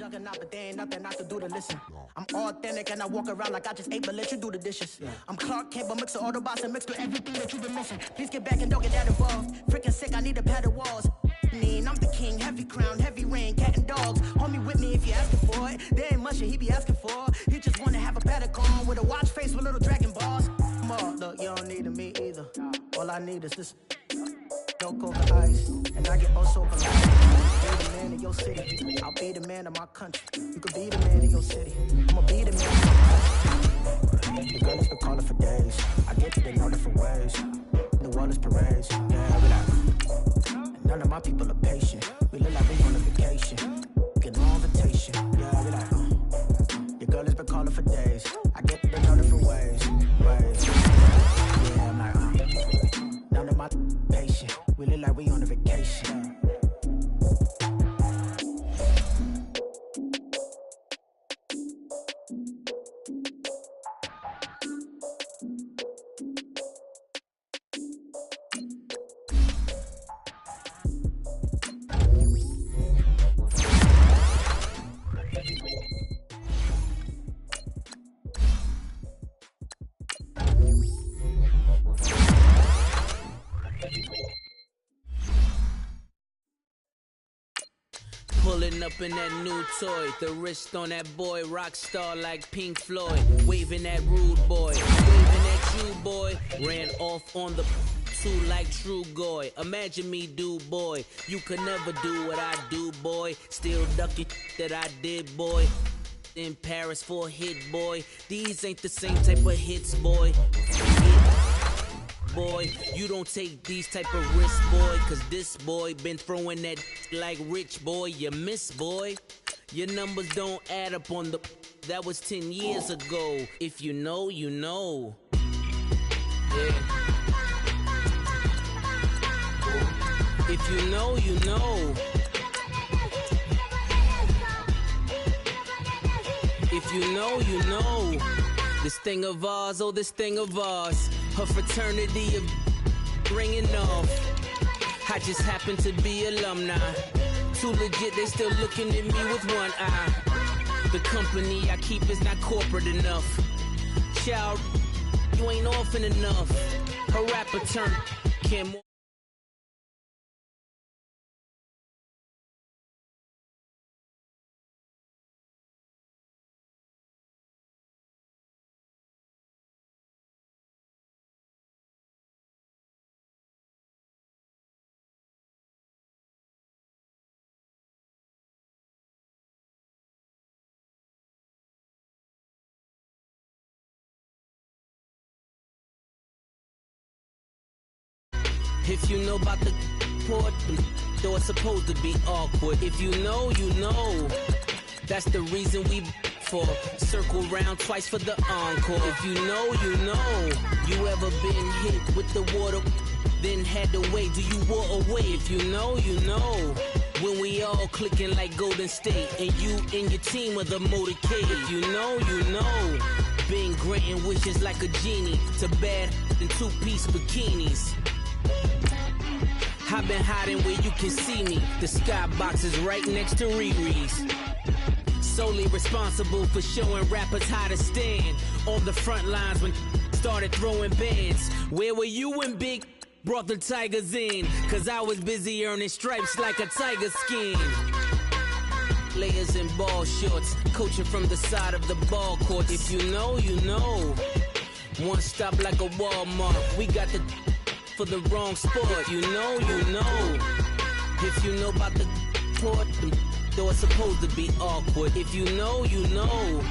juggernaut, but there ain't nothing I can do to listen. I'm authentic and I walk around like I just ate, but let you do the dishes. I'm Clark Kent, but mix the Autobots and mix with everything that you've been missing. Please get back and don't get that involved. Freaking sick, I need a pad of walls. I'm the king, heavy crown, heavy rain, cat and dogs. Homie with me if you asking for it. There ain't much that he be asking for. He just wanna have a paddock on with a watch face with little dragon balls. Look, you don't need me either. All I need is this. No coca ice, and I get also polite. Be the man of your city. I'll be the man of my country. You could be the man of your city. I'ma be the man of my country. The girl has been calling for days. I get to the know different ways. The world is parades. Yeah, we like. None of my people are patient. We look like we on a vacation. Get no invitation. Yeah, we like. Your girl has been calling for days. I get to know different ways. Yeah, I'm like. None of my patient. We look like we on a vacation. Pulling up in that new toy, the wrist on that boy, rock star like Pink Floyd, waving that rude boy, waving at you boy, ran off on the two like True Goy. Imagine me do boy, you could never do what I do boy, still ducking that I did boy. In Paris for a hit boy, these ain't the same type of hits boy. Boy, you don't take these type of risks, boy, cause this boy been throwing that like rich boy, you miss, boy. Your numbers don't add up on the, that was 10 years ago. If you know, you know. Yeah. If you know, you know. If you know, you know. This thing of ours, oh, this thing of ours. Her fraternity of ringing off. I just happen to be alumni. Too legit, they still looking at me with one eye. The company I keep is not corporate enough. Child, you ain't often enough. Her rapper turn can't more. If you know about the port, though it's supposed to be awkward. If you know, you know. That's the reason we for circle round twice for the encore. If you know, you know. You ever been hit with the water, then had to wait? Do you walk away? If you know, you know. When we all clicking like Golden State, and you and your team are the motorcade. If you know, you know. Been granting wishes like a genie to bad in two-piece bikinis. I've been hiding where you can see me. The skybox is right next to Riri's. Solely responsible for showing rappers how to stand on the front lines when started throwing bands. Where were you when Big brought the Tigers in? Cause I was busy earning stripes like a tiger skin. Layers and ball shorts, coaching from the side of the ball court. If you know, you know. One stop like a Walmart. We got the for the wrong sport. You know, you know. If you know about the port, though it's supposed to be awkward. If you know, you know.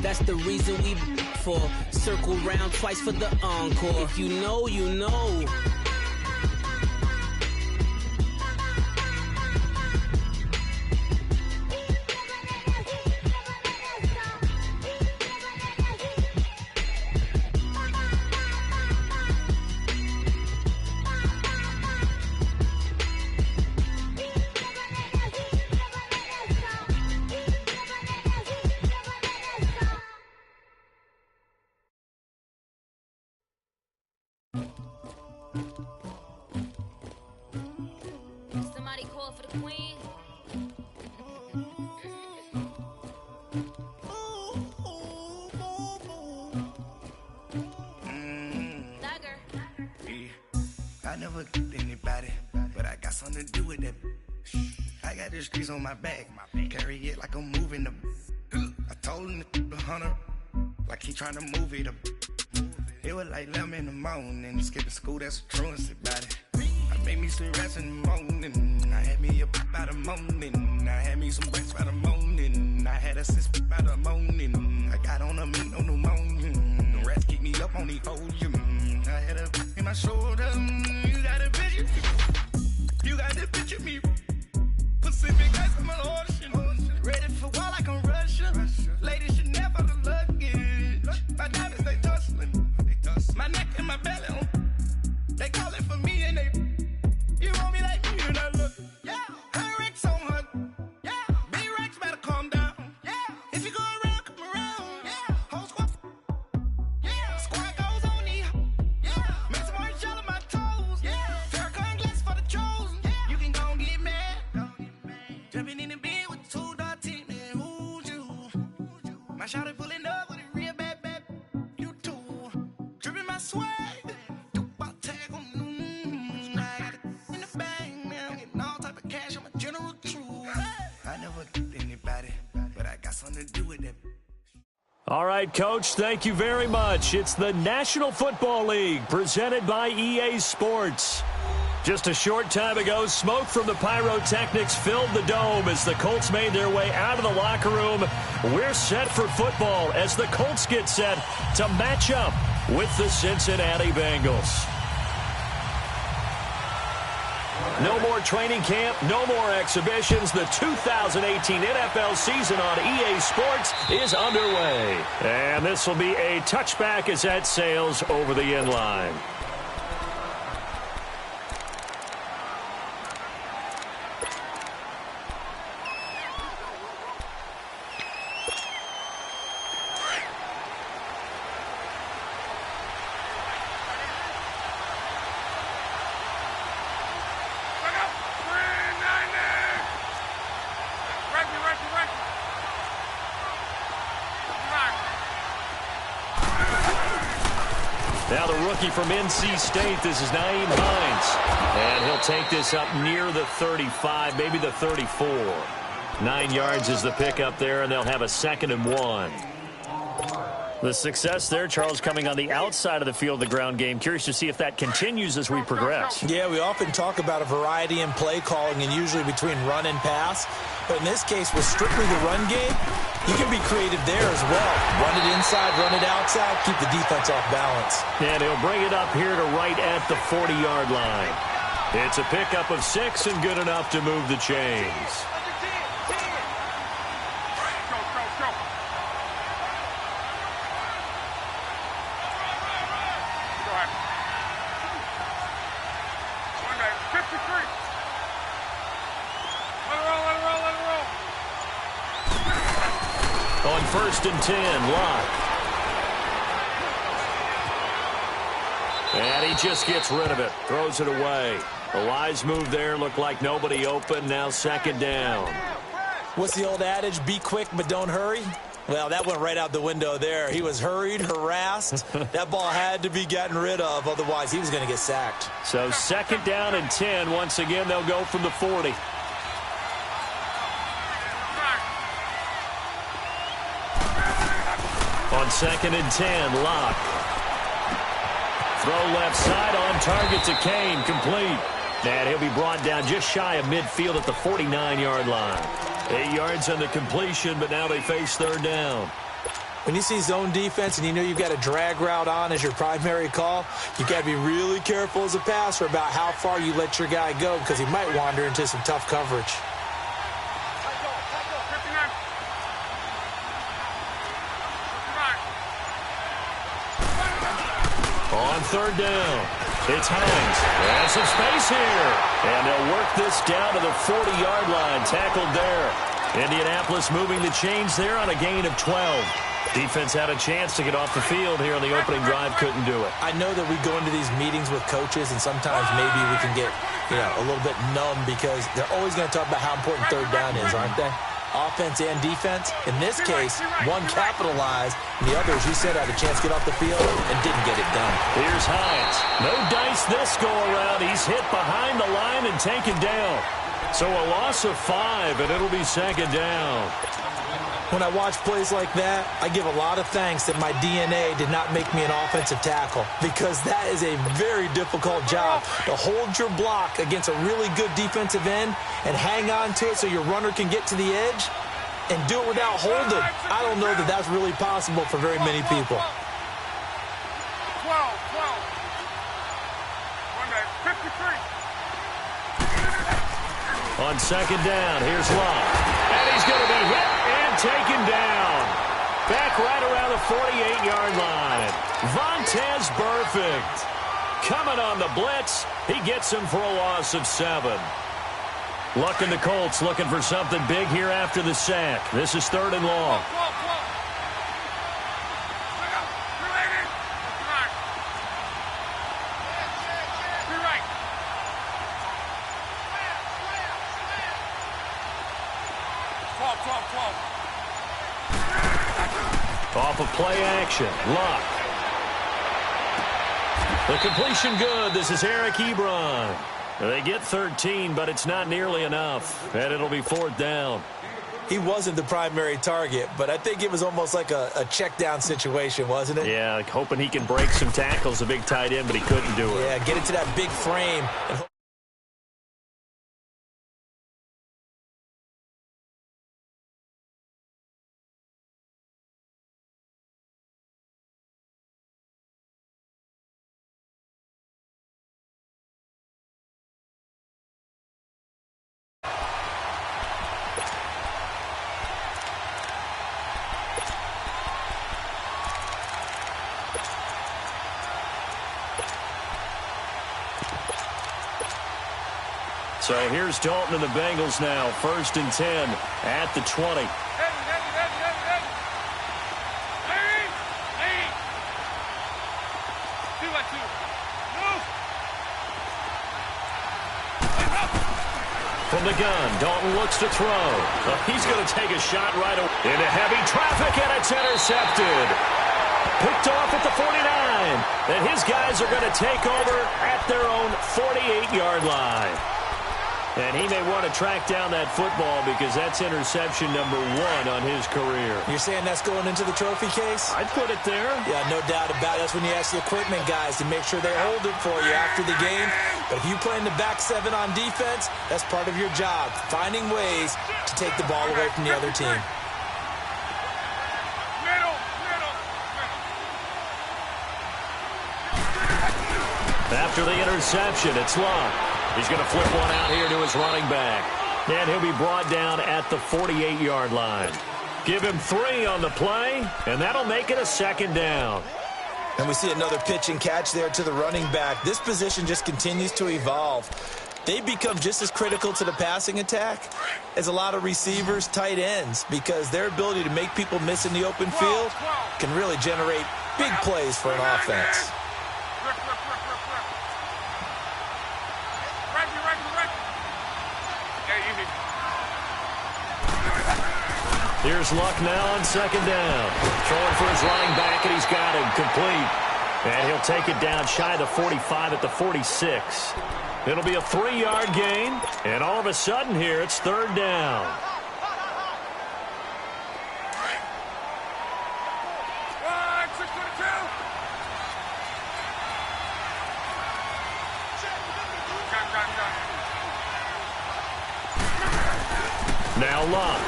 That's the reason we for circle round twice for the encore. If you know, you know. something to do with that. I got the streets on my back. Carry it like I'm moving the. I told him the hunter, like he trying to move it up. It was like 11 in the morning, skipping school, that's a truancy about it. I made me some rest in the morning. I had me up by the morning. I had me some rest by the morning. I had a sis by the morning. I got on a meat, no pneumonia. The rats keep me up on the folium. I had a in my shoulder. You got a picture. You got the picture me. Pacific ice on my ocean. Ready for war like I'm Russian. Ladies should never the luggage. My diamonds they tussling. My neck and my belly on. They call it for me and they. You want me like me and I look. Yeah. Her Rex on her. Yeah. B-Rex better calm down. Yeah. If you go around, come around. Yeah. Whole squad. Yeah. Squad goes on me. Yeah. Make some orange gel on my toes. Yeah. Farrakhan glass for the chosen. Yeah. You can go and get mad. Jumping in the bed with 2 dark teeth, man. Who's you? My shawty pulling up with a real bad. You too. Dripping my swag. All right, Coach, thank you very much. It's the National Football League presented by EA Sports. Just a short time ago, smoke from the pyrotechnics filled the dome as the Colts made their way out of the locker room. We're set for football as the Colts get set to match up with the Cincinnati Bengals. No more training camp, no more exhibitions. The 2018 NFL season on EA Sports is underway. And this will be a touchback as that sails over the end line. Now the rookie from NC State, this is Nyheim Hines. And he'll take this up near the 35, maybe the 34. 9 yards is the pickup there, and they'll have a 2nd and 1. The success there, Charles, coming on the outside of the field, the ground game. Curious to see if that continues as we progress. Yeah, we often talk about a variety in play calling and usually between run and pass. But in this case, with strictly the run game, you can be creative there as well. Run it inside, run it outside, keep the defense off balance. And he'll bring it up here to right at the 40-yard line. It's a pickup of 6 and good enough to move the chains. On 1st and 10, Locke. And he just gets rid of it, throws it away. A wise move there, looked like nobody open, now 2nd down. What's the old adage, be quick but don't hurry? Well, that went right out the window there. He was hurried, harassed. That ball had to be gotten rid of, otherwise he was going to get sacked. So 2nd down and 10, once again they'll go from the 40. On 2nd and 10, Locke. Throw left side on target to Kane, complete. And he'll be brought down just shy of midfield at the 49-yard line. 8 yards on the completion, but now they face 3rd down. When you see zone defense and you know you've got a drag route on as your primary call, you've got to be really careful as a passer about how far you let your guy go because he might wander into some tough coverage. On 3rd down, it's Hines. And some space here. And they'll work this down to the 40-yard line. Tackled there. Indianapolis moving the chains there on a gain of 12. Defense had a chance to get off the field here on the opening drive. Couldn't do it. I know that we go into these meetings with coaches, and sometimes maybe we can get a little bit numb because they're always going to talk about how important 3rd down is, aren't they? offense and defense. In this case, one capitalized, and the other, as you said, had a chance to get off the field and didn't get it done. Here's Hines. No dice this go-around. He's hit behind the line and taken down. So a loss of 5, and it'll be second down. When I watch plays like that, I give a lot of thanks that my DNA did not make me an offensive tackle, because that is a very difficult job to hold your block against a really good defensive end and hang on to it so your runner can get to the edge and do it without holding. I don't know that that's really possible for very many people. 12. 53. On second down, here's Love. And he's going to be hit and taken down. Back right around the 48-yard line. Vontaze Burfict coming on the blitz. He gets him for a loss of 7. Luck and the Colts looking for something big here after the sack. This is 3rd and long. Off of play action, Luck. The completion good. This is Eric Ebron. They get 13, but it's not nearly enough, and it'll be 4th down. He wasn't the primary target, but I think it was almost like a check down situation, wasn't it? Yeah, like hoping he can break some tackles, a big tight end, but he couldn't do it. Yeah, get it to that big frame. So here's Dalton and the Bengals now. 1st and 10 at the 20. From the gun, Dalton looks to throw. He's going to take a shot right away into heavy traffic, and it's intercepted. Picked off at the 49. And his guys are going to take over at their own 48-yard line. And he may want to track down that football because that's interception number 1 on his career. You're saying that's going into the trophy case? I'd put it there. Yeah, no doubt about it. That's when you ask the equipment guys to make sure they hold it for you after the game. But if you play in the back 7 on defense, that's part of your job, finding ways to take the ball away from the other team. After the interception, it's Love. He's going to flip one out here to his running back. And he'll be brought down at the 48-yard line. Give him 3 on the play, and that'll make it a 2nd down. And we see another pitch and catch there to the running back. This position just continues to evolve. They become just as critical to the passing attack as a lot of receivers, tight ends, because their ability to make people miss in the open field can really generate big plays for an offense. Here's Luck now on 2nd down. Throwing for his running back, and he's got him complete. And he'll take it down shy of the 45 at the 46. It'll be a 3-yard gain, and all of a sudden here, it's 3rd down. Now Luck.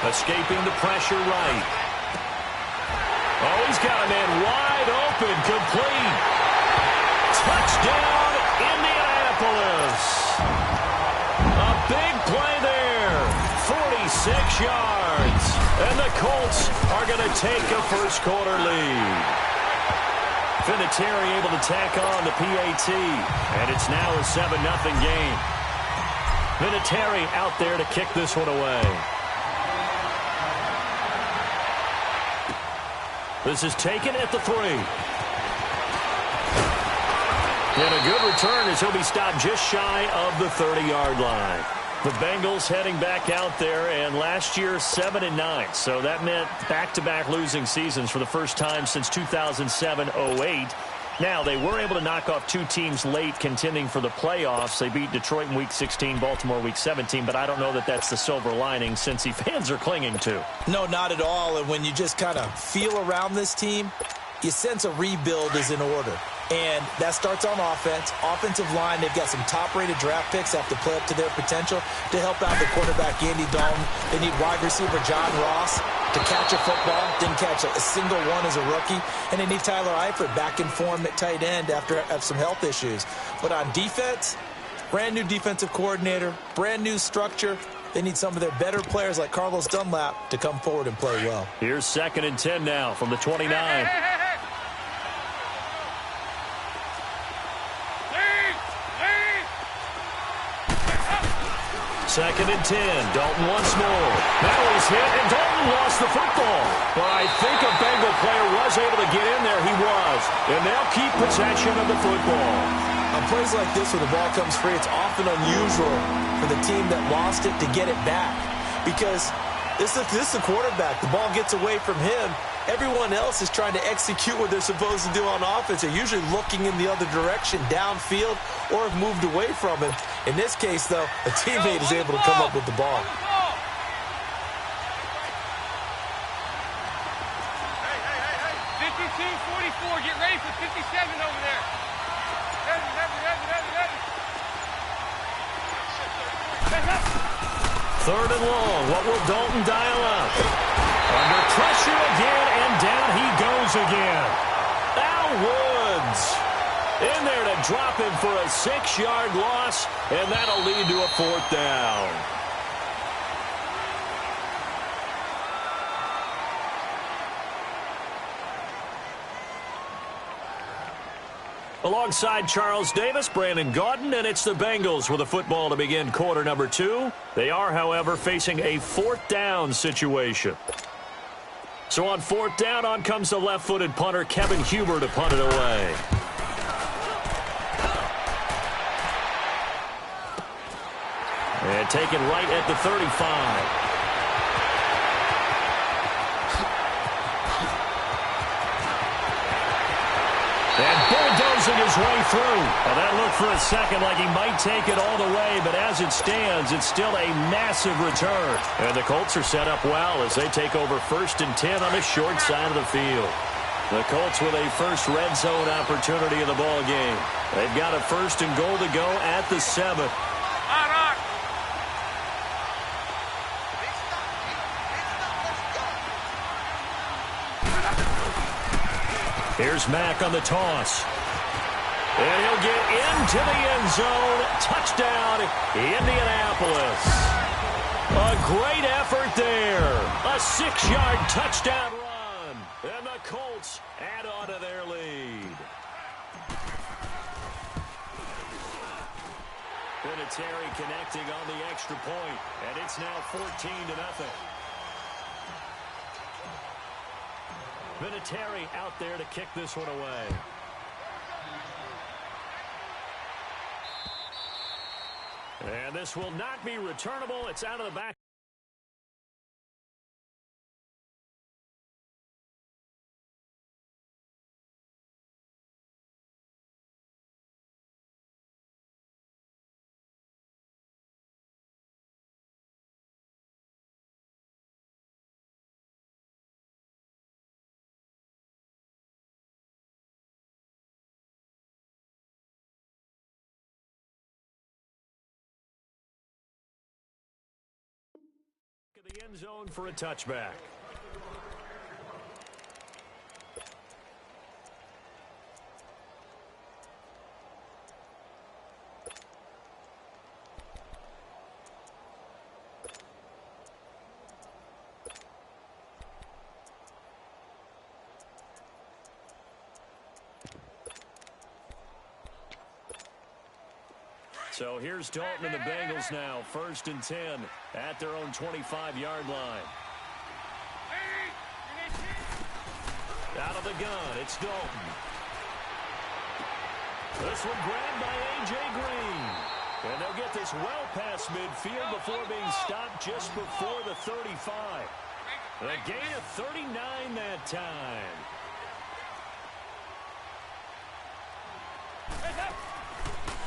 Escaping the pressure right. Oh, he's got a man wide open, complete. Touchdown, Indianapolis. A big play there. 46 yards. And the Colts are going to take a first-quarter lead. Vinatieri able to tack on the PAT. And it's now a 7-0 game. Vinatieri out there to kick this one away. This is taken at the 3. And a good return as he'll be stopped just shy of the 30-yard line. The Bengals heading back out there, and last year 7-9. So that meant back-to-back losing seasons for the first time since 2007-08. Now, they were able to knock off two teams late contending for the playoffs. They beat Detroit in Week 16, Baltimore Week 17, but I don't know that that's the silver lining Cincy fans are clinging to. No, not at all. And when you just kind of feel around this team, you sense a rebuild is in order. And that starts on offense. Offensive line, they've got some top-rated draft picks that have to play up to their potential to help out the quarterback, Andy Dalton. They need wide receiver John Ross to catch a football. Didn't catch a single one as a rookie. And they need Tyler Eifert back in form at tight end after some health issues. But on defense, brand new defensive coordinator, brand new structure. They need some of their better players like Carlos Dunlap to come forward and play well. Here's 2nd and 10 now from the 29. Second and 10. Dalton once more. Now he's hit, and Dalton lost the football. Well, I think a Bengal player was able to get in there. He was. And they'll keep possession of the football. On plays like this where the ball comes free, it's often unusual for the team that lost it to get it back. Because this is the quarterback. The ball gets away from him. Everyone else is trying to execute what they're supposed to do on offense. They're usually looking in the other direction, downfield, or have moved away from him. In this case, though, a teammate is able to come up with the ball. Hey, 52-44, get ready for 57 over there. Heavy. 3rd and long. What will Dalton dial up? Under pressure again, and down he goes again. Al Woods in there to drop him for a 6-yard loss, and that'll lead to a 4th down. Alongside Charles Davis, Brandon Gaudin, and it's the Bengals with a football to begin quarter number 2. They are, however, facing a 4th down situation. So on 4th down, on comes the left-footed punter, Kevin Huber, to punt it away. And taken right at the 35. And bulldozing his way through. Well, that looked for a second like he might take it all the way, but as it stands, it's still a massive return. And the Colts are set up well as they take over 1st and 10 on the short side of the field. The Colts with a first red zone opportunity in the ball game. They've got a 1st and goal to go at the 7. Here's Mack on the toss. And he'll get into the end zone. Touchdown, Indianapolis. A great effort there. A 6-yard touchdown run. And the Colts add on to their lead. Vinatieri connecting on the extra point. And it's now 14-0. Vinatieri out there to kick this one away. And this will not be returnable. It's out of the back. The end zone for a touchback. So here's Dalton and the Bengals now, 1st and 10 at their own 25-yard line. Out of the gun, it's Dalton. This one grabbed by A.J. Green. And they'll get this well past midfield before being stopped just before the 35. A gain of 39 that time.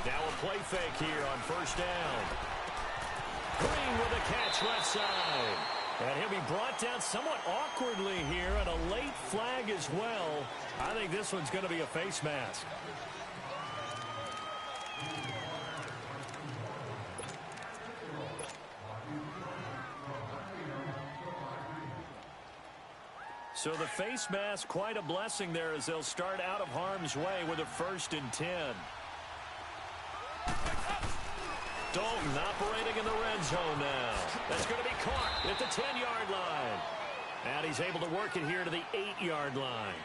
Now a play fake here on first down. Green with a catch left side. And he'll be brought down somewhat awkwardly here, and a late flag as well. I think this one's going to be a face mask. So the face mask, quite a blessing there as they'll start out of harm's way with a 1st and 10. Dalton operating in the red zone now. That's going to be caught at the 10-yard line. And he's able to work it here to the 8-yard line.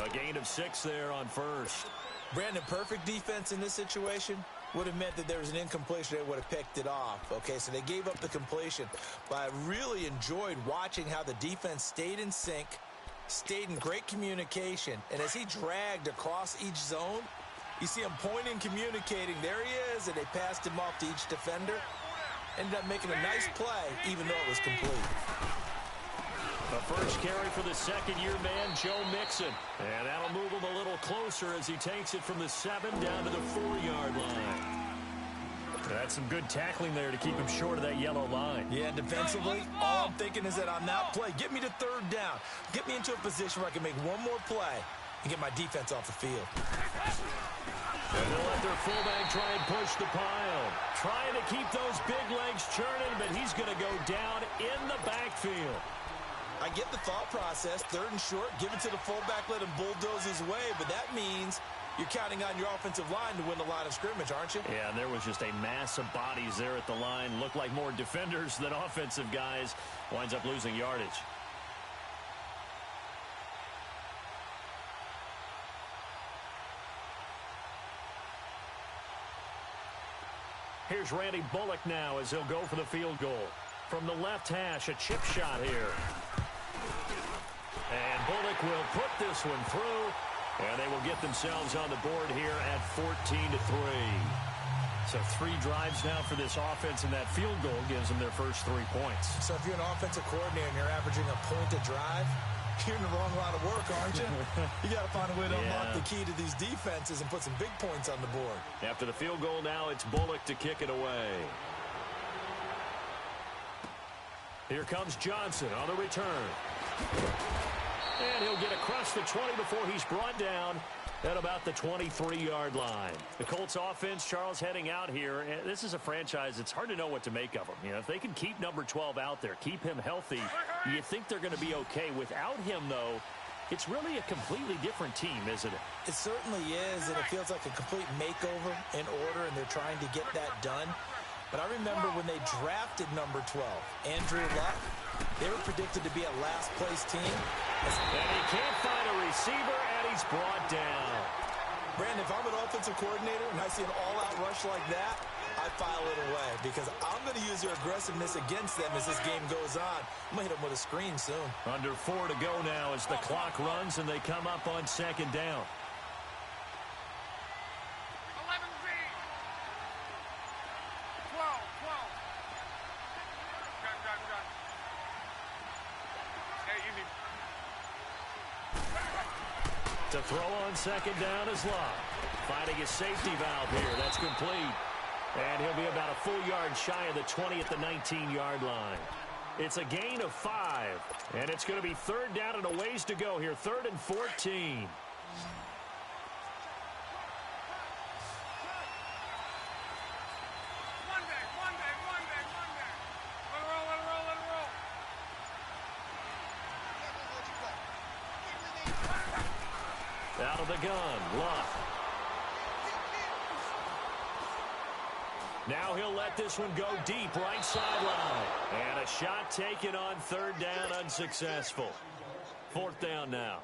A gain of 6 there on first. Brandon, perfect defense in this situation would have meant that there was an incompletion. They would have picked it off. Okay, so they gave up the completion. But I really enjoyed watching how the defense stayed in sync, stayed in great communication. And as he dragged across each zone, you see him pointing, communicating. There he is, and they passed him off to each defender. Ended up making a nice play, even though it was complete. The first carry for the second-year man, Joe Mixon. And that'll move him a little closer as he takes it from the 7 down to the 4-yard line. That's some good tackling there to keep him short of that yellow line. Yeah, defensively, all I'm thinking is that on that play, get me to 3rd down. Get me into a position where I can make one more play and get my defense off the field. And they'll let their fullback try and push the pile. Trying to keep those big legs churning, but he's going to go down in the backfield. I get the thought process, 3rd and short, give it to the fullback, let him bulldoze his way, but that means you're counting on your offensive line to win the line of scrimmage, aren't you? Yeah, and there was just a mass of bodies there at the line. Looked like more defenders than offensive guys. Winds up losing yardage. Here's Randy Bullock now as he'll go for the field goal. From the left hash, a chip shot here. And Bullock will put this one through, and they will get themselves on the board here at 14-3. So 3 drives now for this offense, and that field goal gives them their first 3 points. So if you're an offensive coordinator and you're averaging a point a drive, you're in the wrong line of work, aren't you? You got to find a way to unlock the key to these defenses and put some big points on the board. After the field goal now, it's Bullock to kick it away. Here comes Johnson on the return. And he'll get across the 20 before he's brought down at about the 23-yard line. The Colts offense, Charles, heading out here. And this is a franchise, it's hard to know what to make of them. You know, if they can keep number 12 out there, keep him healthy, you think they're going to be okay. Without him, though, it's really a completely different team, isn't it? It certainly is, and it feels like a complete makeover in order, and they're trying to get that done. But I remember when they drafted number 12, Andrew Luck, they were predicted to be a last-place team. And he can't find a receiver, and he's brought down. Brandon, if I'm an offensive coordinator and I see an all-out rush like that, I file it away because I'm going to use their aggressiveness against them as this game goes on. I'm going to hit them with a screen soon. Under 4 to go now as the clock runs and they come up on 2nd down. 11Z. 12. Gun. Hey, easy. To throw on 2nd down is Love. Finding a safety valve here. That's complete. And he'll be about a full yard shy of the 20 at the 19-yard line. It's a gain of 5. And it's going to be 3rd down and a ways to go here. 3rd and 14. Out of the gun, Luck. Now he'll let this one go deep, right sideline. And a shot taken on 3rd down, unsuccessful. 4th down now.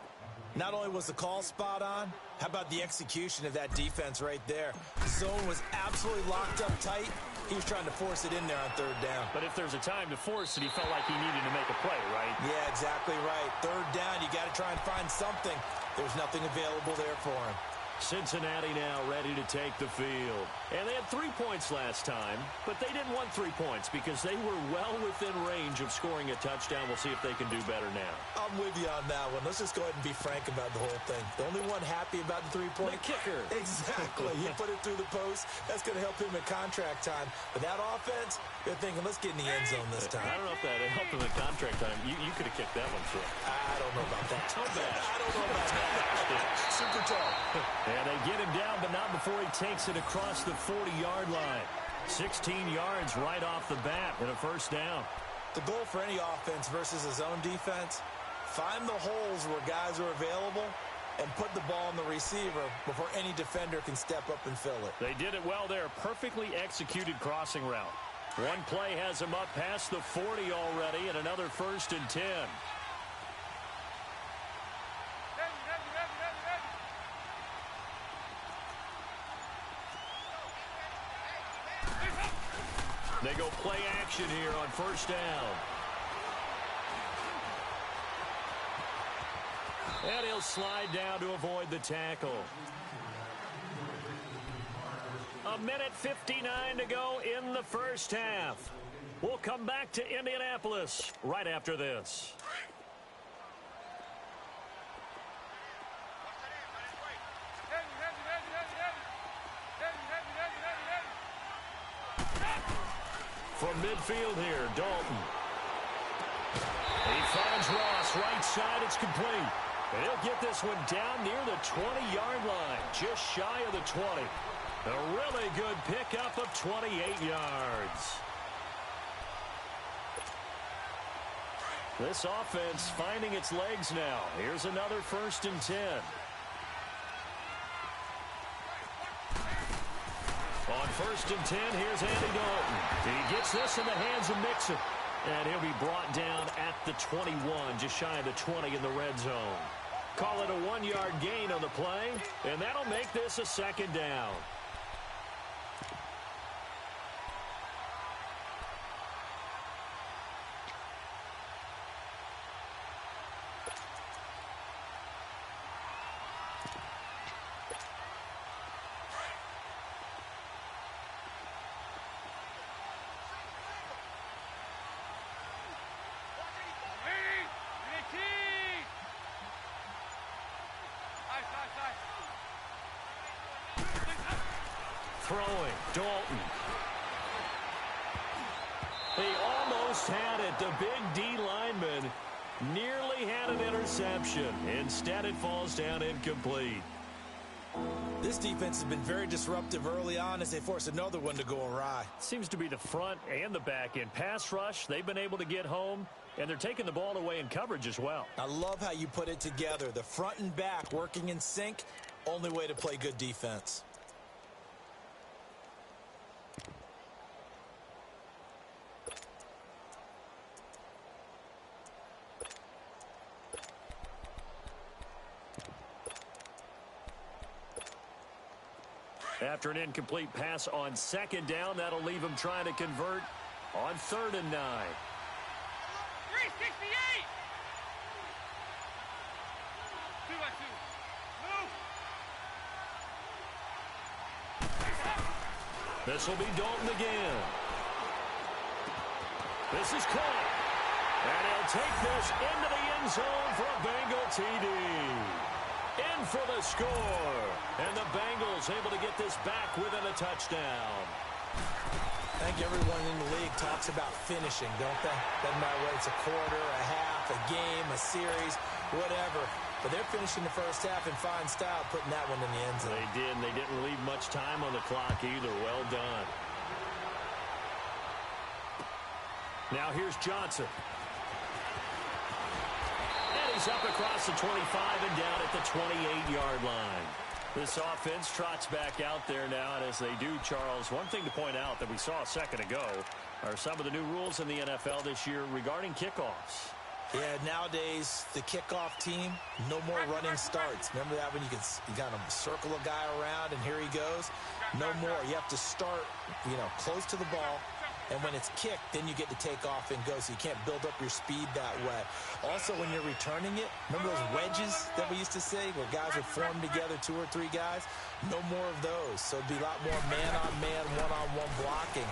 Not only was the call spot on, how about the execution of that defense right there? The zone was absolutely locked up tight. He was trying to force it in there on 3rd down. But if there's a time to force it, he felt like he needed to make a play, right? Yeah, exactly right. 3rd down, you got to try and find something. There's nothing available there for him. Cincinnati now ready to take the field. And they had 3 points last time, but they didn't want 3 points because they were well within range of scoring a touchdown. We'll see if they can do better now. I'm with you on that one. Let's just go ahead and be frank about the whole thing. The only one happy about the 3-point. The kicker. Exactly. He put it through the post. That's going to help him in contract time. But that offense, they're thinking, let's get in the end zone this time. I don't know if that helped him in contract time. You could have kicked that one through. I don't know about that. Toe bash. I don't know about that. Super toe. And they get him down, but not before he takes it across the 40-yard line. 16 yards right off the bat and a first down. The goal for any offense versus a zone defense, find the holes where guys are available and put the ball on the receiver before any defender can step up and fill it. They did it well there. Perfectly executed crossing route. One play has him up past the 40 already and another 1st and 10. They go play action here on 1st down. And he'll slide down to avoid the tackle. 1:59 to go in the first half. We'll come back to Indianapolis right after this. From midfield here, Dalton. He finds Ross, right side, it's complete. And he'll get this one down near the 20-yard line, just shy of the 20. A really good pickup of 28 yards. This offense finding its legs now. Here's another 1st and 10. On 1st and 10, here's Andy Dalton. He gets this in the hands of Mixon. And he'll be brought down at the 21, just shy of the 20 in the red zone. Call it a 1-yard gain on the play, and that'll make this a 2nd down. Throwing, Dalton. He almost had it. The big D lineman nearly had an interception. Instead, it falls down incomplete. This defense has been very disruptive early on as they force another one to go awry. Seems to be the front and the back end. Pass rush, they've been able to get home, and they're taking the ball away in coverage as well. I love how you put it together. The front and back working in sync, only way to play good defense. After an incomplete pass on 2nd down, that'll leave him trying to convert on 3rd and 9. 368! 2-by-2. Move! This will be Dalton again. This is caught. And he'll take this into the end zone for a Bengal TD. In for the score. And the Bengals able to get this back within a touchdown. I think everyone in the league talks about finishing, don't they? Doesn't matter whether it's a quarter, a half, a game, a series, whatever. But they're finishing the first half in fine style, putting that one in the end zone. They did, and they didn't leave much time on the clock either. Well done. Now here's Johnson. And he's up across the 25 and down at the 28-yard line. This offense trots back out there now, and as they do, Charles, one thing to point out that we saw a second ago are some of the new rules in the NFL this year regarding kickoffs. Yeah, nowadays, the kickoff team, no more running starts. Remember that when you kind of circle a guy around and here he goes? No more. You have to start, close to the ball, And when it's kicked, then you get to take off and go, so you can't build up your speed that way. Also, when you're returning it, remember those wedges that we used to say where guys would form together, 2 or 3 guys? No more of those. So it'd be a lot more man-on-man, one-on-one blocking.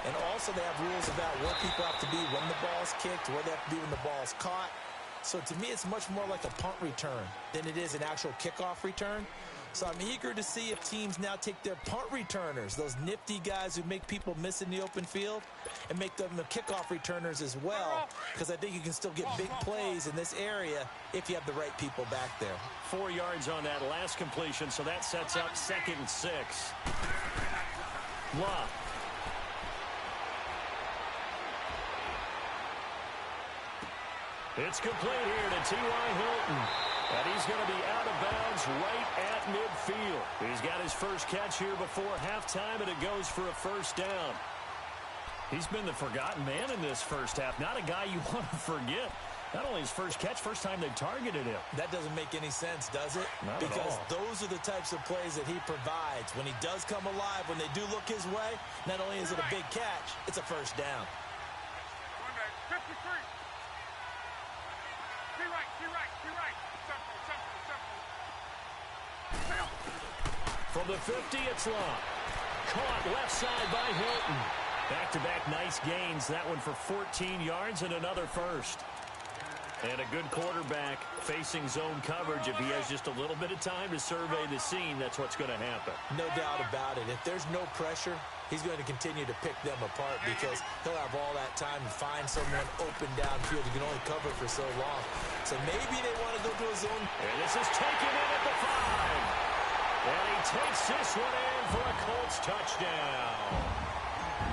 And also they have rules about where people have to be when the ball's kicked, where they have to be when the ball's caught. So to me, it's much more like a punt return than it is an actual kickoff return. So I'm eager to see if teams now take their punt returners, those nifty guys who make people miss in the open field, and make them the kickoff returners as well, because I think you can still get big plays in this area if you have the right people back there. 4 yards on that last completion, so that sets up 2nd and 6. Love. It's complete here to T.Y. Hilton. And he's going to be out of bounds right at midfield. He's got his first catch here before halftime, and it goes for a first down. He's been the forgotten man in this first half. Not a guy you want to forget. Not only his first catch, first time they've targeted him. That doesn't make any sense, does it? Not because at all. Those are the types of plays that he provides. When he does come alive, when they do look his way, not only is it a big catch, it's a first down. 53. T right. From the 50, it's Long. Caught left side by Hilton. Back-to-back nice gains. That one for 14 yards and another first. And a good quarterback facing zone coverage. If he has just a little bit of time to survey the scene, that's what's going to happen. No doubt about it. If there's no pressure, he's going to continue to pick them apart because he'll have all that time to find someone open downfield. You can only cover for so long. So maybe they want to go to a zone. And this is taken in at the 5. And he takes this one in for a Colts touchdown.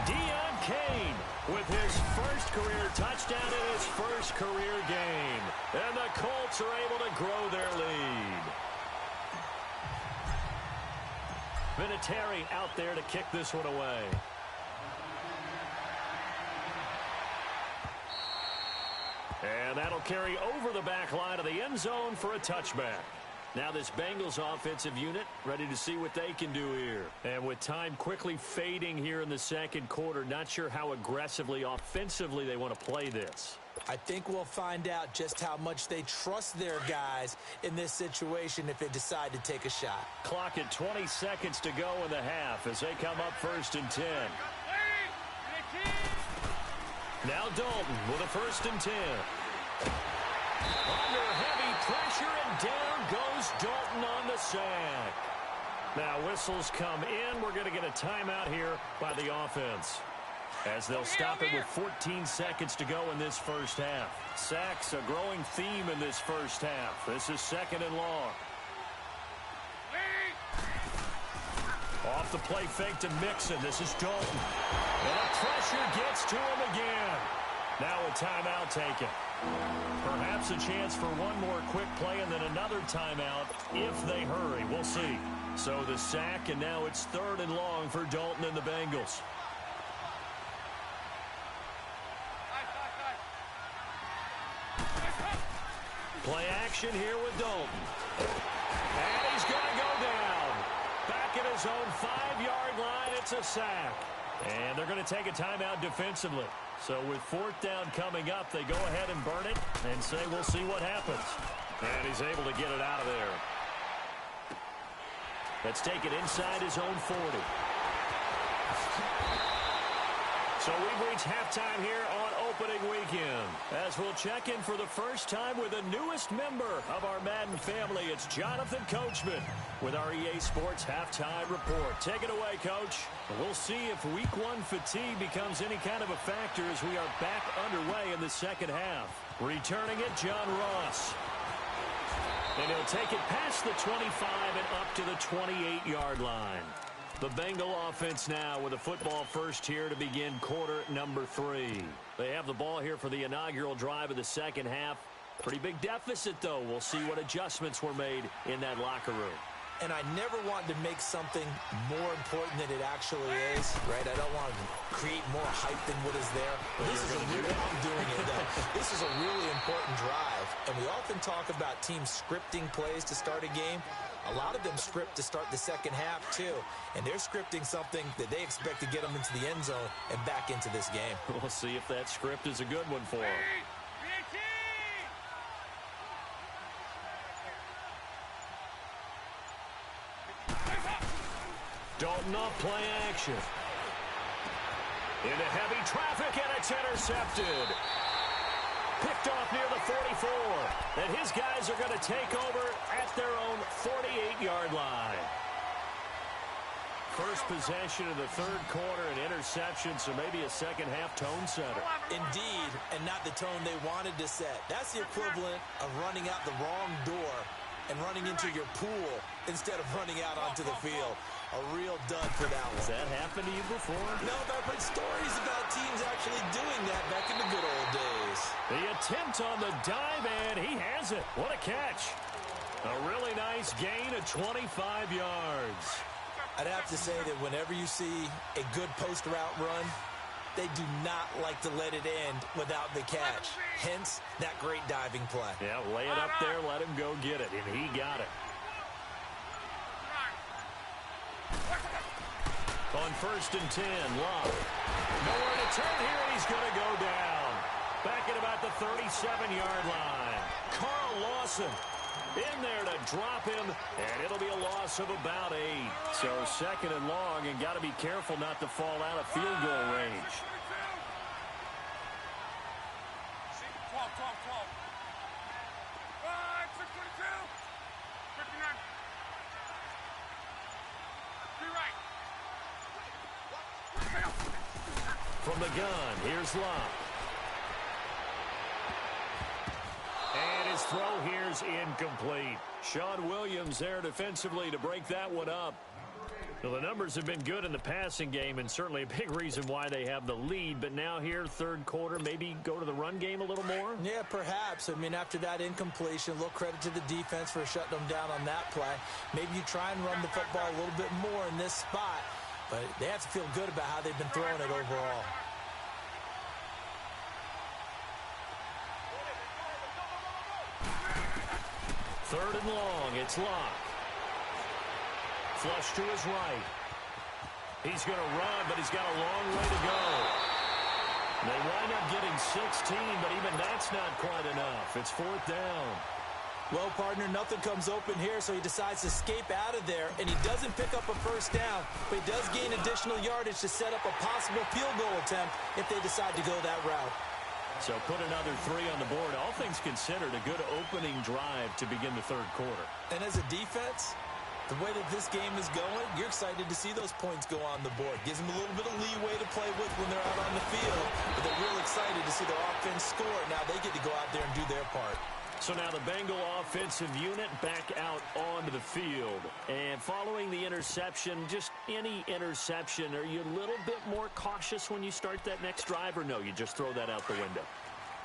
Deion Kane with his first career touchdown in his first career game. And the Colts are able to grow their lead. Vinatieri out there to kick this one away. And that'll carry over the back line of the end zone for a touchback. Now this Bengals offensive unit ready to see what they can do here. And with time quickly fading here in the second quarter, not sure how aggressively, offensively they want to play this. I think we'll find out just how much they trust their guys in this situation if they decide to take a shot. Clock at 20 seconds to go in the half as they come up 1st and 10. Now Dalton with a 1st and 10. Under heavy pressure, and down goes Dalton on the sack. Now whistles come in. We're going to get a timeout here by the offense, as they'll stop it with 14 seconds to go in this first half. Sacks a growing theme in this first half. This is 2nd and long. Off the play fake to Mixon. This is Dalton. And the pressure gets to him again. Now a timeout taken. Perhaps a chance for one more quick play and then another timeout if they hurry. We'll see. So the sack, and now it's 3rd and long for Dalton and the Bengals. Play action here with Dalton. And he's going to go down. Back at his own 5-yard line, it's a sack. And they're going to take a timeout defensively. So with 4th down coming up, they go ahead and burn it and say we'll see what happens. And he's able to get it out of there. Let's take it inside his own 40. So we've reached halftime here on opening weekend, as we'll check in for the first time with the newest member of our Madden family. It's Jonathan Coachman with our EA Sports Halftime Report. Take it away, Coach. We'll see if Week 1 fatigue becomes any kind of a factor as we are back underway in the second half. Returning it, John Ross. And he'll take it past the 25 and up to the 28-yard line. The Bengal offense now with a football first here to begin quarter number 3. They have the ball here for the inaugural drive of the second half. Pretty big deficit, though. We'll see what adjustments were made in that locker room. and I never want to make something more important than it actually is, right? I don't want to create more hype than what is there. This is a really, I'm doing it, though. This is a really important drive, and we often talk about teams scripting plays to start a game. A lot of them script to start the second half, too, and they're scripting something that they expect to get them into the end zone and back into this game. We'll see if that script is a good one for them. Dalton off play action. Into heavy traffic, and it's intercepted. Picked off near the 44. And his guys are going to take over at their own 48-yard line. First possession of the third quarter, an interception, so maybe a second-half tone setter. Indeed, and not the tone they wanted to set. That's the equivalent of running out the wrong door and running into your pool instead of running out onto the field. A real dud for that one. Has that happened to you before? No, but I've heard stories about teams actually doing that back in the good old days. The attempt on the dive, and he has it. What a catch. A really nice gain of 25 yards. I'd have to say that whenever you see a good post route run, they do not like to let it end without the catch. Hence, that great diving play. Yeah, lay it up there, let him go get it, and he got it. On 1st and 10, Love. Nowhere to turn here, and he's going to go down. Back at about the 37-yard line. Carl Lawson in there to drop him, and it'll be a loss of about 8. So 2nd and long, and got to be careful not to fall out of field goal range. 12, 12, 12. 622. 59. 3 right. From the gun, here's Love. And his throw here's incomplete. Sean Williams there defensively to break that one up. Well, the numbers have been good in the passing game, and certainly a big reason why they have the lead. But now here, third quarter, maybe go to the run game a little more? Yeah, perhaps. I mean, after that incompletion, a little credit to the defense for shutting them down on that play. Maybe you try and run the football a little bit more in this spot. But they have to feel good about how they've been throwing it overall. Third and long, it's Locke. Flush to his right. He's going to run, but he's got a long way to go. They wind up getting 16, but even that's not quite enough. It's 4th down. Well, partner, nothing comes open here, so he decides to escape out of there, and he doesn't pick up a first down, but he does gain additional yardage to set up a possible field goal attempt if they decide to go that route. So put another 3 on the board. All things considered, a good opening drive to begin the third quarter. And as a defense, the way that this game is going, you're excited to see those points go on the board. Gives them a little bit of leeway to play with when they're out on the field, but they're real excited to see their offense score. Now they get to go out there and do their part. So now the Bengal offensive unit back out onto the field. And following the interception, just any interception, are you a little bit more cautious when you start that next drive, or no, you just throw that out the window?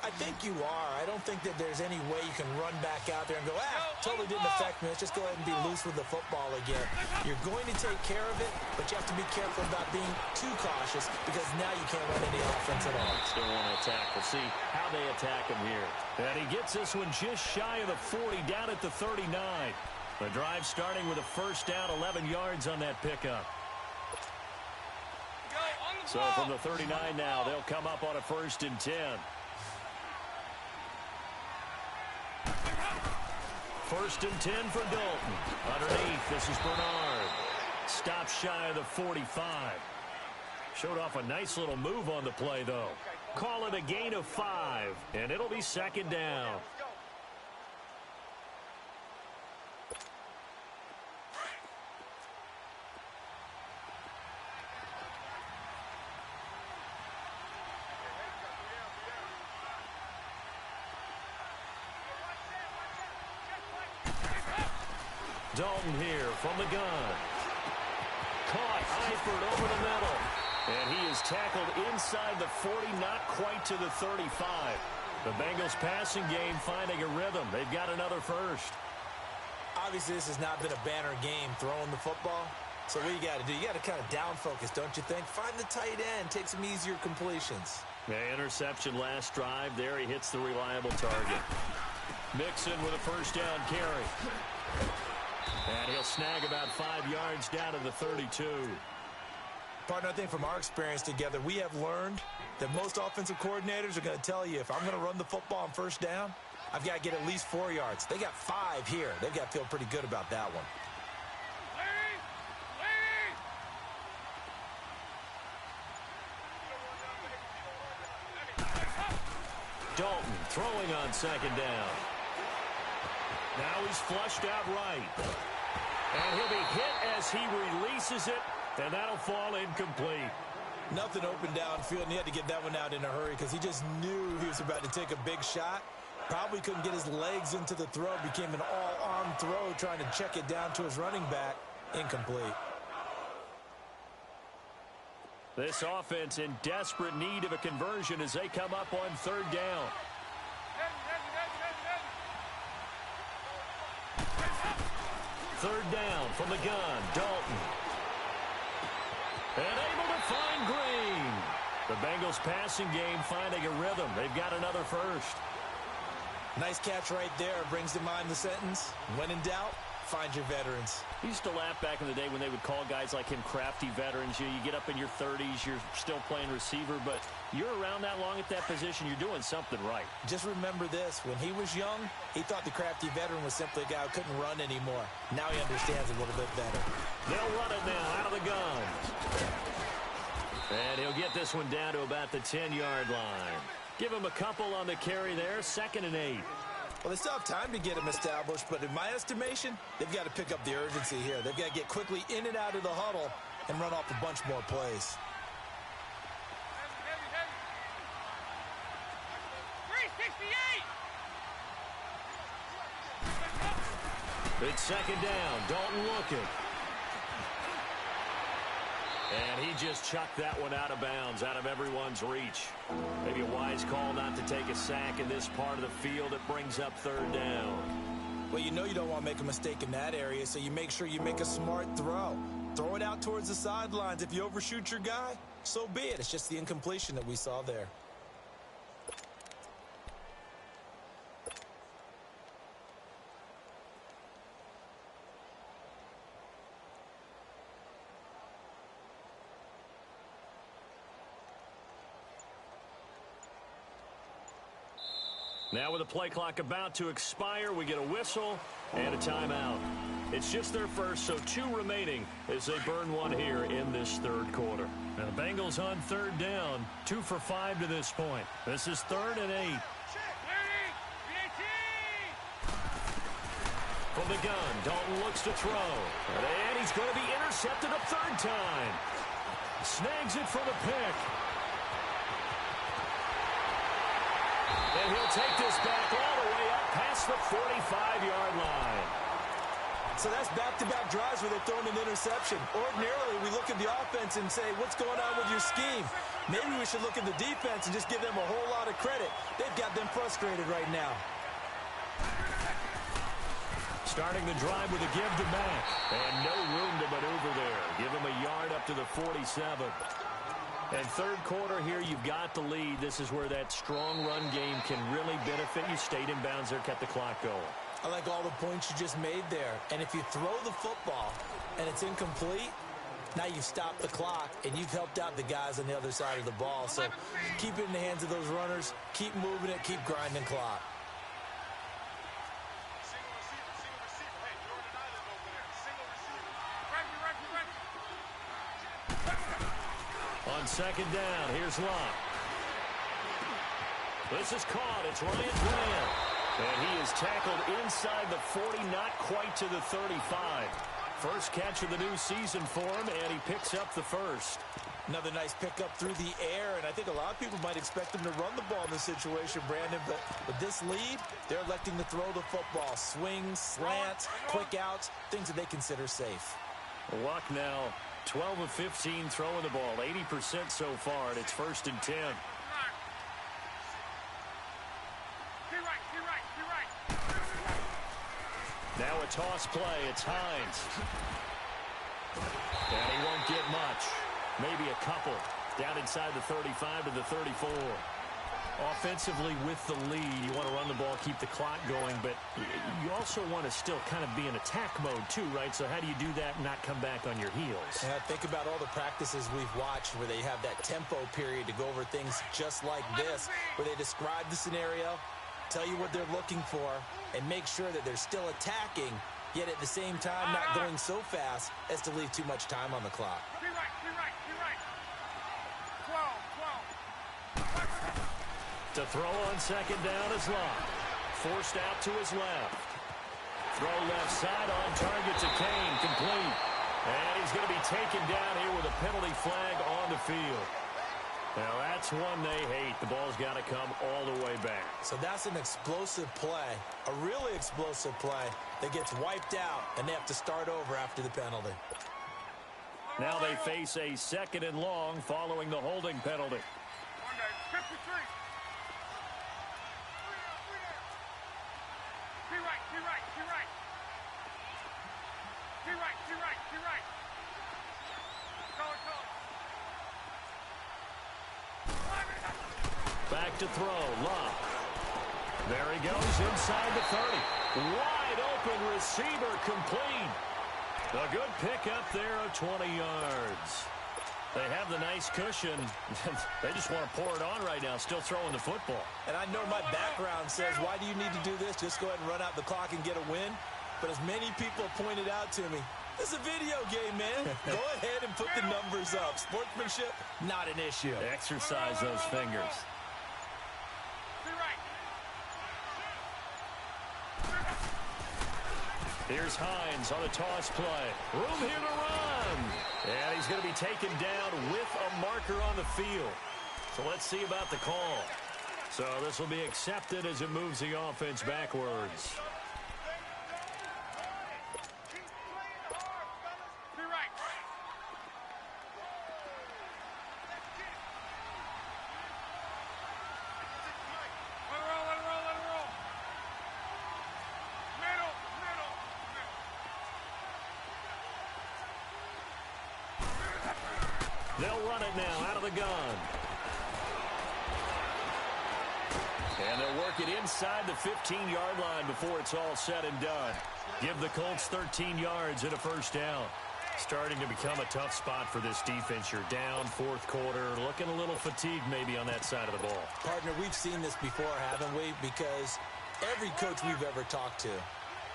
I think you are. I don't think that there's any way you can run back out there and go, totally didn't affect me. Let's just go ahead and be loose with the football again. You're going to take care of it, but you have to be careful about being too cautious because now you can't run any offense at all. Still want to attack. We'll see how they attack him here. And he gets this one just shy of the 40, down at the 39. The drive starting with a first down, 11 yards on that pickup. So from the 39 now, they'll come up on a 1st and 10. First and 10 for Dalton. Underneath, this is Bernard. Stop shy of the 45. Showed off a nice little move on the play, though. Call it a gain of 5, and it'll be 2nd down. Dalton here from the gun. Caught, Eifert over the middle. And he is tackled inside the 40, not quite to the 35. The Bengals passing game finding a rhythm. They've got another first. Obviously, this has not been a banner game throwing the football. So what you got to do? You got to kind of down focus, don't you think? Find the tight end, take some easier completions. Yeah, interception last drive. There he hits the reliable target. Mixon with a first down carry. And he'll snag about 5 yards down to the 32. Partner, I think from our experience together, we have learned that most offensive coordinators are going to tell you, if I'm going to run the football on first down, I've got to get at least 4 yards. They got 5 here. They've got to feel pretty good about that one. Dalton throwing on second down. Now he's flushed out right. And he'll be hit as he releases it, and that'll fall incomplete. Nothing open downfield, and he had to get that one out in a hurry because he just knew he was about to take a big shot. Probably couldn't get his legs into the throw. Became an all-arm throw trying to check it down to his running back. Incomplete. This offense in desperate need of a conversion as they come up on third down. Third down from the gun, Dalton. And able to find Green. The Bengals passing game finding a rhythm. They've got another first. Nice catch right there. Brings to mind the sentence, when in doubt, find your veterans. I used to laugh back in the day when they would call guys like him crafty veterans. You get up in your 30s, you're still playing receiver, but you're around that long at that position, you're doing something right. Just remember this. When he was young, he thought the crafty veteran was simply a guy who couldn't run anymore. Now he understands a little bit better. They'll run it now out of the gun. And he'll get this one down to about the 10-yard line. Give him a couple on the carry there, 2nd and 8. Well, they still have time to get him established, but in my estimation, they've got to pick up the urgency here. They've got to get quickly in and out of the huddle and run off a bunch more plays. 368! It's 2nd down. Dalton looking. And he just chucked that one out of bounds, out of everyone's reach. Maybe a wise call not to take a sack in this part of the field. It brings up third down. Well, you know you don't want to make a mistake in that area, so you make sure you make a smart throw. Throw it out towards the sidelines. If you overshoot your guy, so be it. It's just the incompletion that we saw there. Now with the play clock about to expire, we get a whistle and a timeout. It's just their first, so 2 remaining as they burn one here in this third quarter. Now the Bengals on third down, 2 for 5 to this point. This is 3rd and 8. From the gun, Dalton looks to throw. And he's going to be intercepted a 3rd time. Snags it for the pick. And he'll take this back all the way up past the 45-yard line. So that's back-to-back drives where they've thrown an interception. Ordinarily, we look at the offense and say, what's going on with your scheme? Maybe we should look at the defense and just give them a whole lot of credit. They've got them frustrated right now. Starting the drive with a give to Mack. And no room to maneuver there. Give him a yard up to the 47. And third quarter here, you've got the lead. This is where that strong run game can really benefit you. Stayed in bounds there, kept the clock going. I like all the points you just made there. And if you throw the football and it's incomplete, now you've stopped the clock and you've helped out the guys on the other side of the ball. So keep it in the hands of those runners. Keep moving it. Keep grinding clock. On second down, here's Locke. This is caught. It's Ryan Grant. And he is tackled inside the 40, not quite to the 35. First catch of the new season for him, and he picks up the first. Another nice pickup through the air, and I think a lot of people might expect him to run the ball in this situation, Brandon, but with this lead, they're electing to throw the football. Swings, slants, quick outs, things that they consider safe. Luck now 12 of 15 throwing the ball, 80% so far, and it's 1st and 10. Now a toss play. It's Hines. And he won't get much. Maybe a couple. Down inside the 35 to the 34. Offensively with the lead, you want to run the ball, keep the clock going, but you also want to still kind of be in attack mode too, right? So how do you do that and not come back on your heels? Yeah, think about all the practices we've watched where they have that tempo period to go over things just like this, where they describe the scenario, tell you what they're looking for, and make sure that they're still attacking, yet at the same time not going so fast as to leave too much time on the clock. Be right. 12. To throw on second down is Locke. Forced out to his left. Throw left side on target to Kane. Complete. And he's going to be taken down here with a penalty flag on the field. Now that's one they hate. The ball's got to come all the way back. So that's an explosive play, a really explosive play that gets wiped out, and they have to start over after the penalty. Now they face a second and long following the holding penalty. 53. Be right. Call it. Back to throw. Locke. There he goes inside the 30. Wide open receiver complete. A good pick up there of 20 yards. They have the nice cushion. They just want to pour it on right now, still throwing the football. And I know my background says, why do you need to do this? Just go ahead and run out the clock and get a win. But as many people pointed out to me, this is a video game, man. Go ahead and put the numbers up. Sportsmanship, not an issue. Exercise those fingers. Be right. Here's Hines on a toss play. Room here to run. And he's going to be taken down with a marker on the field. So let's see about the call. So this will be accepted as it moves the offense backwards. Be right. Let it roll. Middle. They'll run it now out of the gun. And they'll work it inside the 15-yard line before it's all said and done. Give the Colts 13 yards and a first down. Starting to become a tough spot for this defense. You're down fourth quarter, looking a little fatigued maybe on that side of the ball. Partner, we've seen this before, haven't we? Because every coach we've ever talked to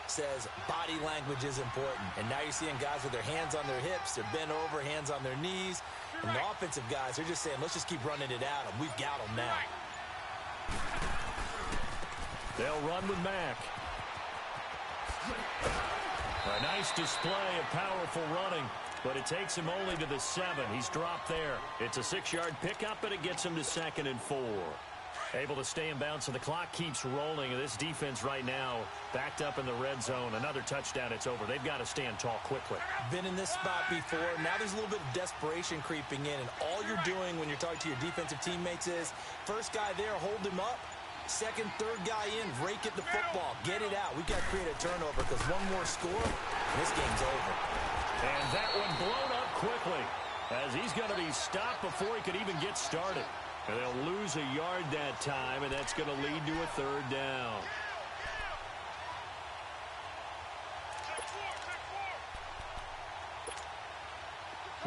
says body language is important. And now you're seeing guys with their hands on their hips, they're bent over, hands on their knees. And the offensive guys, they're just saying, let's just keep running it at them. We've got them now. They'll run with Mack. A nice display of powerful running, but it takes him only to the 7. He's dropped there. It's a 6-yard pickup, and it gets him to 2nd and 4. Able to stay in bounds, so the clock keeps rolling. This defense right now backed up in the red zone. Another touchdown, it's over. They've got to stand tall quickly. Been in this spot before. Now there's a little bit of desperation creeping in, and all you're doing when you're talking to your defensive teammates is first guy there, hold him up. Second, third guy in, rake at the football. Get it out. We've got to create a turnover because one more score, this game's over. And that one blown up quickly as he's going to be stopped before he could even get started. And they'll lose a yard that time, and that's going to lead to a third down.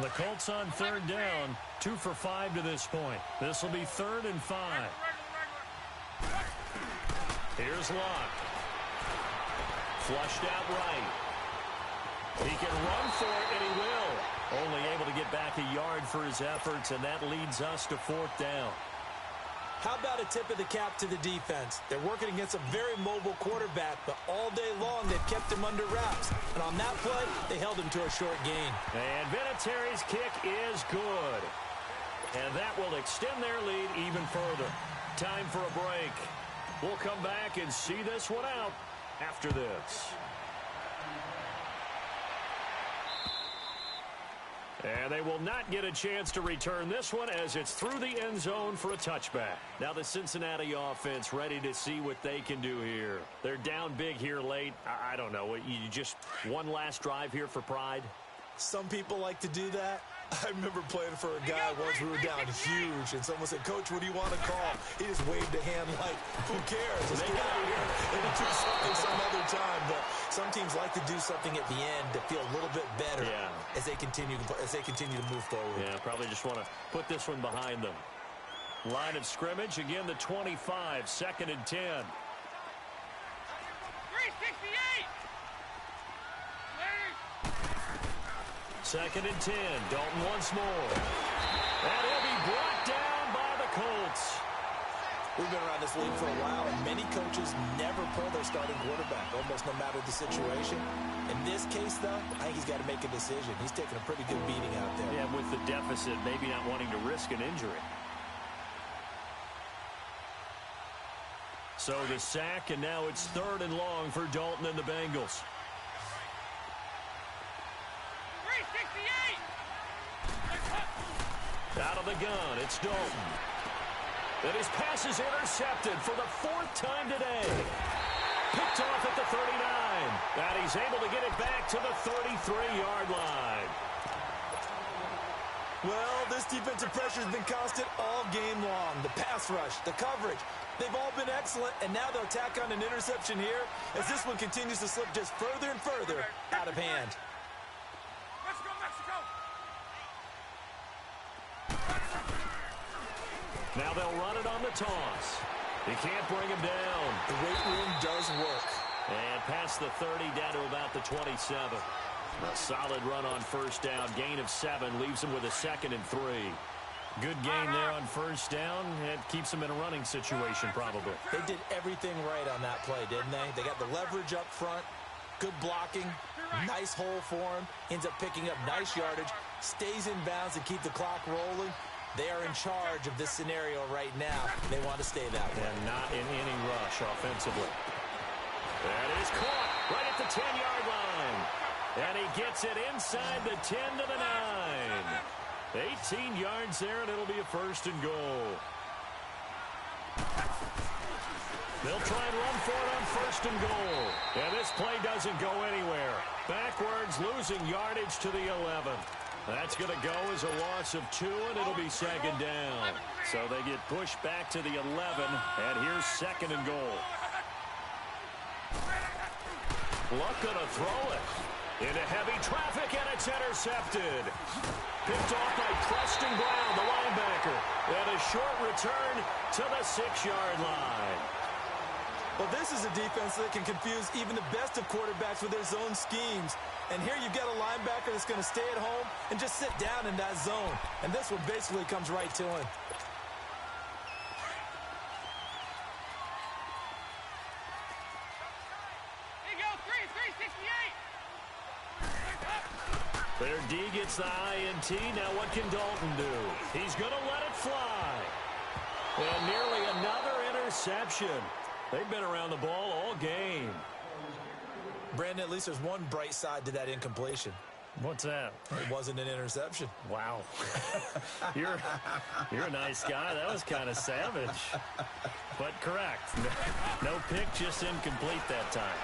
The Colts on third down, 2 for 5 to this point. This will be 3rd and 5. Here's Locke. Flushed out right. He can run for it, and he will. Only able to get back a yard for his efforts, and that leads us to 4th down. How about a tip of the cap to the defense? They're working against a very mobile quarterback, but all day long they've kept him under wraps. And on that play, they held him to a short gain. And Vinatieri's kick is good. And that will extend their lead even further. Time for a break. We'll come back and see this one out after this. And they will not get a chance to return this one as it's through the end zone for a touchback. Now the Cincinnati offense ready to see what they can do here. They're down big here late. I don't know. You just one last drive here for pride? Some people like to do that. I remember playing for a guy once we were down huge, and someone said, "Coach, what do you want to call?" He just waved a hand like, "Who cares? Let's get out of here and do something some other time." But some teams like to do something at the end to feel a little bit better as they continue to move forward. Yeah, probably just want to put this one behind them. Line of scrimmage, again the 25, 2nd and 10. 368. 2nd and 10. Dalton once more. And he'll be brought down by the Colts. We've been around this league for a while, and many coaches never pull their starting quarterback, almost no matter the situation. In this case, though, I think he's got to make a decision. He's taking a pretty good beating out there. Yeah, with the deficit, maybe not wanting to risk an injury. So the sack, and now it's 3rd and long for Dalton and the Bengals. 368. Out of the gun, it's Dalton. And his pass is intercepted for the 4th time today. Picked off at the 39. And he's able to get it back to the 33-yard line. Well, this defensive pressure has been constant all game long. The pass rush, the coverage, they've all been excellent, and now they'll tack on an interception here as this one continues to slip just further and further out of hand. Let's go, Mexico! Now they'll run it on the toss. He can't bring him down. The weight room does work. And past the 30 down to about the 27. A solid run on 1st down. Gain of 7 leaves him with a 2nd and 3. Good gain there on 1st down. It keeps him in a running situation probably. They did everything right on that play, didn't they? They got the leverage up front. Good blocking. Nice hole for him. Ends up picking up nice yardage. Stays in bounds and keep the clock rolling. They are in charge of this scenario right now. They want to stay that way. And not in any rush offensively. That is caught right at the 10-yard line. And he gets it inside the 10 to the 9. 18 yards there, and it'll be a 1st and goal. They'll try and run for it on 1st and goal. And this play doesn't go anywhere. Backwards, losing yardage to the 11. That's going to go as a loss of 2, and it'll be 2nd down. So they get pushed back to the 11, and here's 2nd and goal. Luck going to throw it into heavy traffic, and it's intercepted. Picked off by Preston Brown, the linebacker. And a short return to the 6-yard line. Well, this is a defense that can confuse even the best of quarterbacks with their zone schemes. And here you've got a linebacker that's going to stay at home and just sit down in that zone. And this one basically comes right to him. Here you go, 368. Their D gets the INT. Now what can Dalton do? He's going to let it fly. And nearly another interception. They've been around the ball all game. Brandon, at least there's one bright side to that incompletion. What's that? It wasn't an interception. Wow. You're a nice guy. That was kind of savage. But correct. No pick, just incomplete that time.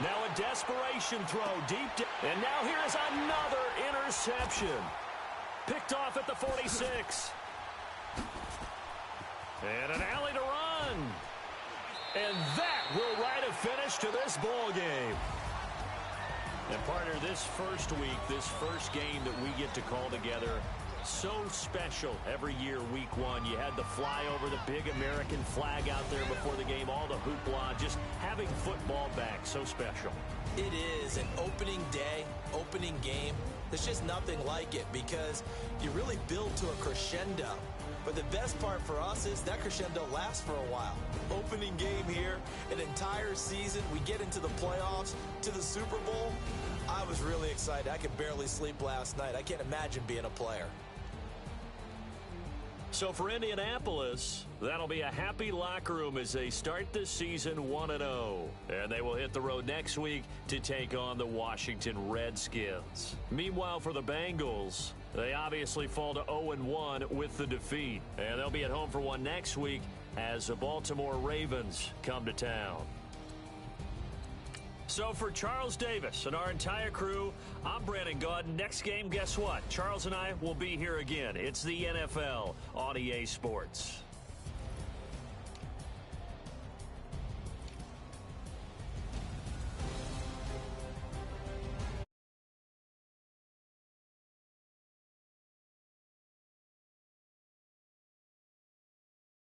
Now a desperation throw deep down. And now here's another interception. Picked off at the 46. And an alley to run. And that will write a finish to this ball game. And partner, this first week, this first game that we get to call together, so special every year, week 1. You had the flyover, the big American flag out there before the game, all the hoopla, just having football back, so special. It is an opening day, opening game. There's just nothing like it because you really build to a crescendo. But the best part for us is that crescendo lasts for a while. Opening game here, an entire season. We get into the playoffs, to the Super Bowl. I was really excited. I could barely sleep last night. I can't imagine being a player. So for Indianapolis, that'll be a happy locker room as they start the season 1-0. And they will hit the road next week to take on the Washington Redskins. Meanwhile, for the Bengals, they obviously fall to 0-1 with the defeat. And they'll be at home for one next week as the Baltimore Ravens come to town. So for Charles Davis and our entire crew, I'm Brandon Gaudin. Next game, guess what? Charles and I will be here again. It's the NFL on EA Sports.